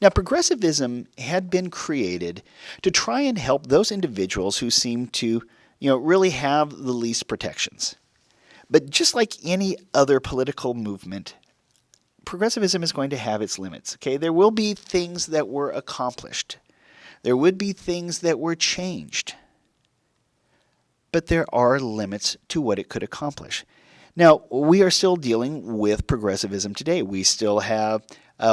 Now, progressivism had been created to try and help those individuals who seem to, really have the least protections. But just like any other political movement, progressivism is going to have its limits. Okay, there will be things that were accomplished. There would be things that were changed. But there are limits to what it could accomplish. Now, we are still dealing with progressivism today. We still have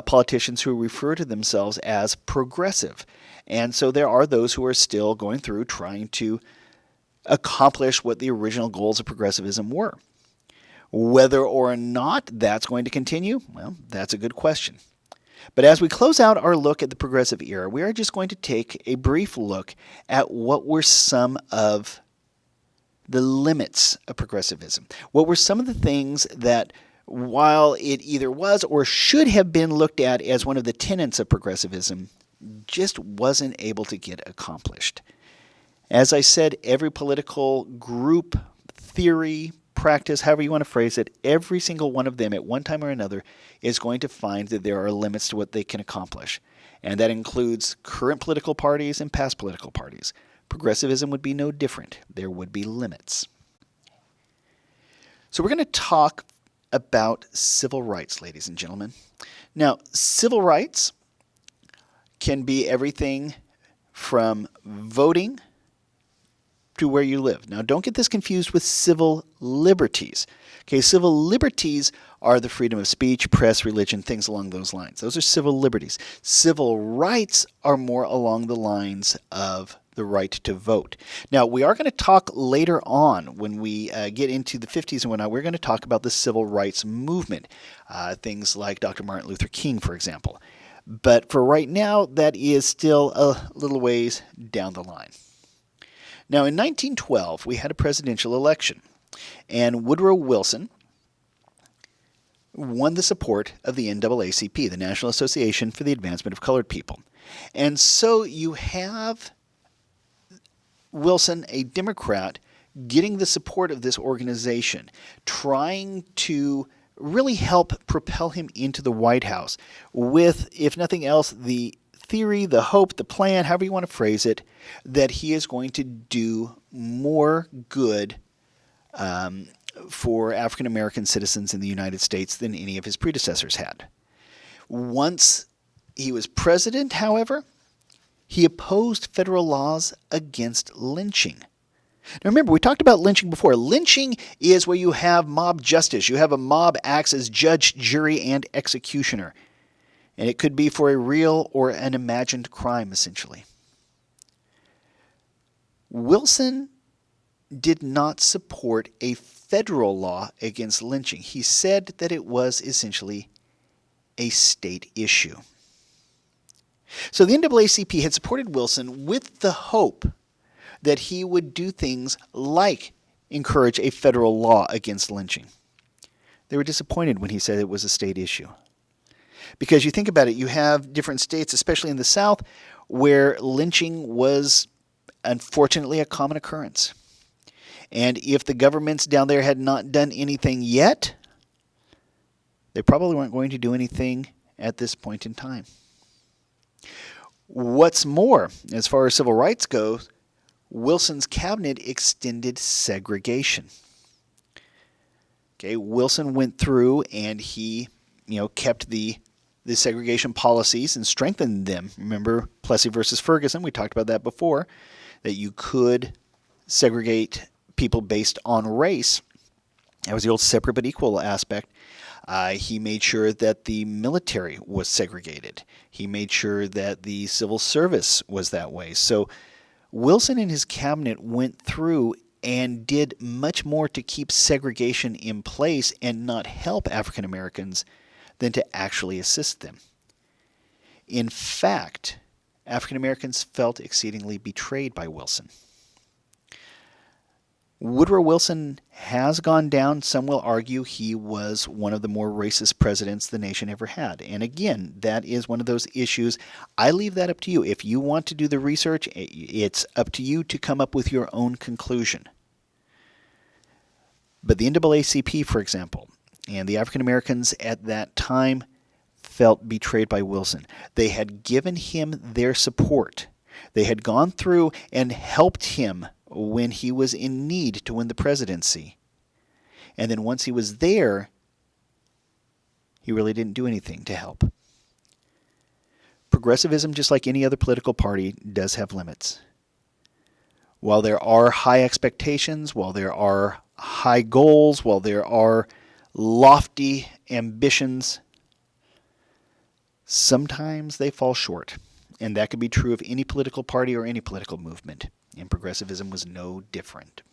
politicians who refer to themselves as progressive. And so there are those who are still going through trying to accomplish what the original goals of progressivism were. Whether or not that's going to continue, well, that's a good question. But as we close out our look at the progressive era, we are just going to take a brief look at what were some of the limits of progressivism. What were some of the things that, while it either was or should have been looked at as one of the tenets of progressivism, just wasn't able to get accomplished. As I said, every political group, theory, practice, however you want to phrase it, every single one of them at one time or another is going to find that there are limits to what they can accomplish. And that includes current political parties and past political parties. Progressivism would be no different. There would be limits. So we're going to talk about civil rights, ladies and gentlemen. Now, civil rights can be everything from voting to where you live. Now, don't get this confused with civil liberties. Okay, civil liberties are the freedom of speech, press, religion, things along those lines. Those are civil liberties. Civil rights are more along the lines of the right to vote. Now, we are going to talk later on when we get into the 50s and whatnot. We're going to talk about the civil rights movement, things like Dr. Martin Luther King, for example. But for right now, that is still a little ways down the line. Now, in 1912, we had a presidential election, and Woodrow Wilson won the support of the NAACP, the National Association for the Advancement of Colored People. And so you have Wilson, a Democrat, getting the support of this organization, trying to really help propel him into the White House with, if nothing else, the theory, the hope, the plan, however you want to phrase it, that he is going to do more good for African American citizens in the United States than any of his predecessors had. Once he was president, however, he opposed federal laws against lynching. Now remember, we talked about lynching before. Lynching is where you have mob justice. You have a mob acts as judge, jury, and executioner. And it could be for a real or an imagined crime, essentially. Wilson did not support a federal law against lynching. He said that it was essentially a state issue. So the NAACP had supported Wilson with the hope that he would do things like encourage a federal law against lynching. They were disappointed when he said it was a state issue. Because you think about it, you have different states, especially in the South, where lynching was unfortunately a common occurrence. And if the governments down there had not done anything yet, they probably weren't going to do anything at this point in time. What's more, as far as civil rights goes, Wilson's cabinet extended segregation. Okay, Wilson went through and he, kept the segregation policies and strengthened them. Remember Plessy versus Ferguson? We talked about that before, that you could segregate people based on race. That was the old separate but equal aspect. He made sure that the military was segregated. He made sure that the civil service was that way. So Wilson and his cabinet went through and did much more to keep segregation in place and not help African Americans than to actually assist them. In fact, African Americans felt exceedingly betrayed by Wilson. Woodrow Wilson has gone down. Some will argue he was one of the more racist presidents the nation ever had. And again, that is one of those issues. I leave that up to you. If you want to do the research, it's up to you to come up with your own conclusion. But the NAACP, for example, and the African Americans at that time felt betrayed by Wilson. They had given him their support. They had gone through and helped him when he was in need to win the presidency. And then once he was there, he really didn't do anything to help. Progressivism, just like any other political party, does have limits. While there are high expectations, while there are high goals, while there are lofty ambitions, sometimes they fall short. And that could be true of any political party or any political movement. And progressivism was no different.